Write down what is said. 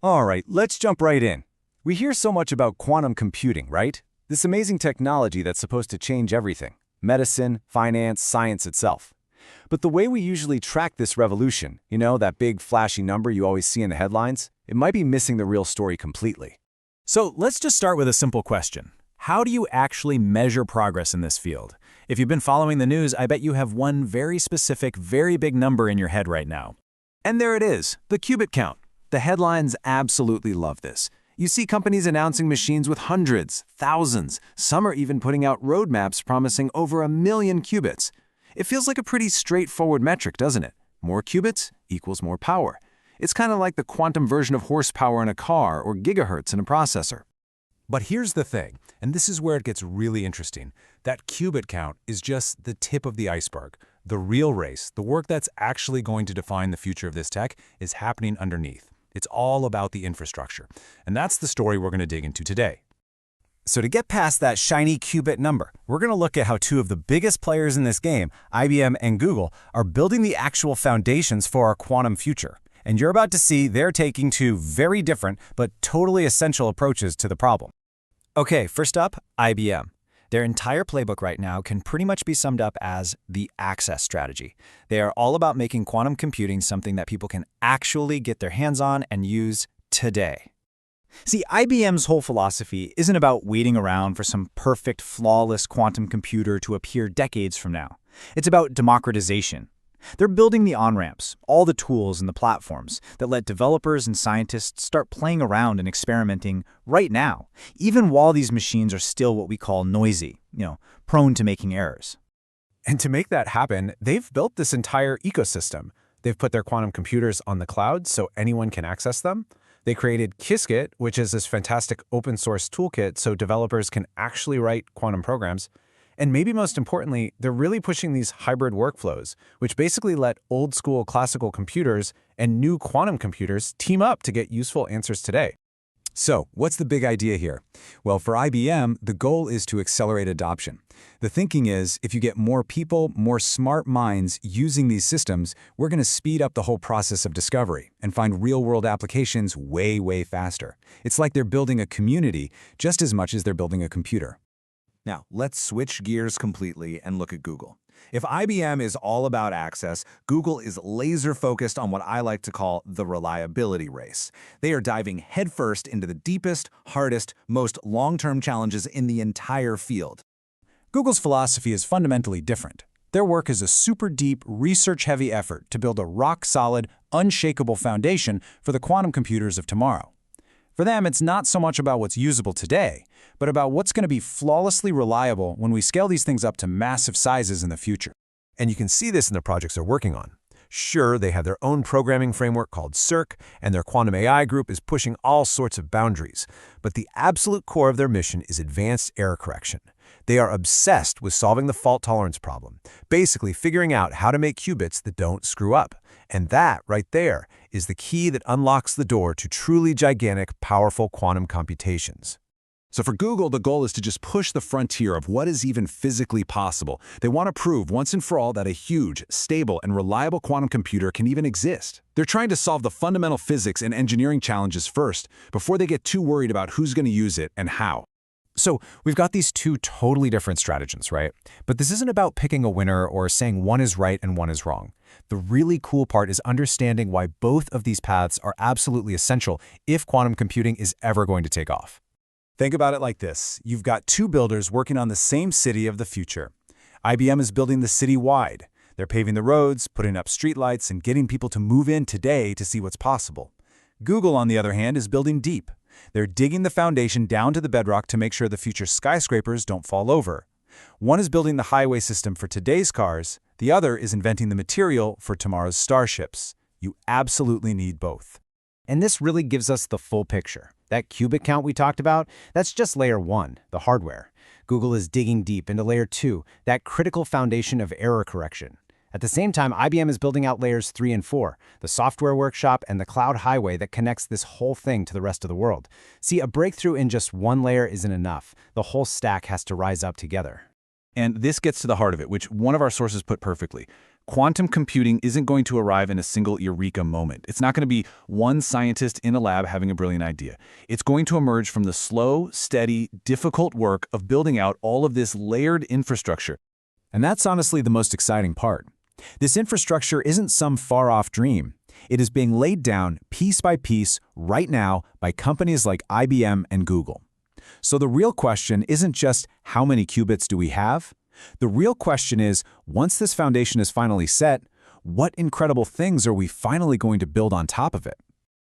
All right, let's jump right in. We hear so much about quantum computing, right? This amazing technology that's supposed to change everything: medicine, finance, science itself. But the way we usually track this revolution, that big flashy number you always see in the headlines, it might be missing the real story completely. So let's just start with a simple question. How do you actually measure progress in this field? If you've been following the news, I bet you have one very specific, very big number in your head right now. And there it is, the qubit count. The headlines absolutely love this. You see companies announcing machines with hundreds, thousands. Some are even putting out roadmaps promising over 1 million qubits. It feels like a pretty straightforward metric, doesn't it? More qubits equals more power. It's kind of like the quantum version of horsepower in a car or gigahertz in a processor. But here's the thing, and this is where it gets really interesting. That qubit count is just the tip of the iceberg. The real race, the work that's actually going to define the future of this tech, is happening underneath. It's all about the infrastructure. And that's the story we're going to dig into today. So to get past that shiny qubit number, we're going to look at how two of the biggest players in this game, IBM and Google, are building the actual foundations for our quantum future. And you're about to see they're taking two very different but totally essential approaches to the problem. Okay, first up, IBM. Their entire playbook right now can pretty much be summed up as the access strategy. They are all about making quantum computing something that people can actually get their hands on and use today. See, IBM's whole philosophy isn't about waiting around for some perfect, flawless quantum computer to appear decades from now. It's about democratization. They're building the on-ramps, all the tools and the platforms that let developers and scientists start playing around and experimenting right now, even while these machines are still what we call noisy, prone to making errors. And to make that happen, they've built this entire ecosystem. They've put their quantum computers on the cloud so anyone can access them. They created Qiskit, which is this fantastic open source toolkit so developers can actually write quantum programs. And maybe most importantly, they're really pushing these hybrid workflows, which basically let old-school classical computers and new quantum computers team up to get useful answers today. So, what's the big idea here? Well, for IBM, the goal is to accelerate adoption. The thinking is, if you get more people, more smart minds using these systems, we're going to speed up the whole process of discovery and find real-world applications way, way faster. It's like they're building a community just as much as they're building a computer. Now, let's switch gears completely and look at Google. If IBM is all about access, Google is laser-focused on what I like to call the reliability race. They are diving headfirst into the deepest, hardest, most long-term challenges in the entire field. Google's philosophy is fundamentally different. Their work is a super deep, research-heavy effort to build a rock-solid, unshakable foundation for the quantum computers of tomorrow. For them, it's not so much about what's usable today, but about what's going to be flawlessly reliable when we scale these things up to massive sizes in the future. And you can see this in the projects they're working on. Sure, they have their own programming framework called Cirq, and their quantum AI group is pushing all sorts of boundaries. But the absolute core of their mission is advanced error correction. They are obsessed with solving the fault tolerance problem, basically figuring out how to make qubits that don't screw up. And that, right there, is the key that unlocks the door to truly gigantic, powerful quantum computations. So for Google, the goal is to just push the frontier of what is even physically possible. They want to prove once and for all that a huge, stable, and reliable quantum computer can even exist. They're trying to solve the fundamental physics and engineering challenges first, before they get too worried about who's going to use it and how. So we've got these two totally different strategies, right? But this isn't about picking a winner or saying one is right and one is wrong. The really cool part is understanding why both of these paths are absolutely essential if quantum computing is ever going to take off. Think about it like this. You've got two builders working on the same city of the future. IBM is building the city wide. They're paving the roads, putting up streetlights, and getting people to move in today to see what's possible. Google, on the other hand, is building deep. They're digging the foundation down to the bedrock to make sure the future skyscrapers don't fall over. One is building the highway system for today's cars. The other is inventing the material for tomorrow's starships. You absolutely need both. And this really gives us the full picture. That qubit count we talked about, that's just layer 1, the hardware. Google is digging deep into layer 2, that critical foundation of error correction. At the same time, IBM is building out layers 3 and 4, the software workshop and the cloud highway that connects this whole thing to the rest of the world. See, a breakthrough in just one layer isn't enough. The whole stack has to rise up together. And this gets to the heart of it, which one of our sources put perfectly. Quantum computing isn't going to arrive in a single eureka moment. It's not going to be one scientist in a lab having a brilliant idea. It's going to emerge from the slow, steady, difficult work of building out all of this layered infrastructure. And that's honestly the most exciting part. This infrastructure isn't some far-off dream. It is being laid down piece by piece right now by companies like IBM and Google. So the real question isn't just how many qubits do we have? The real question is, once this foundation is finally set, what incredible things are we finally going to build on top of it?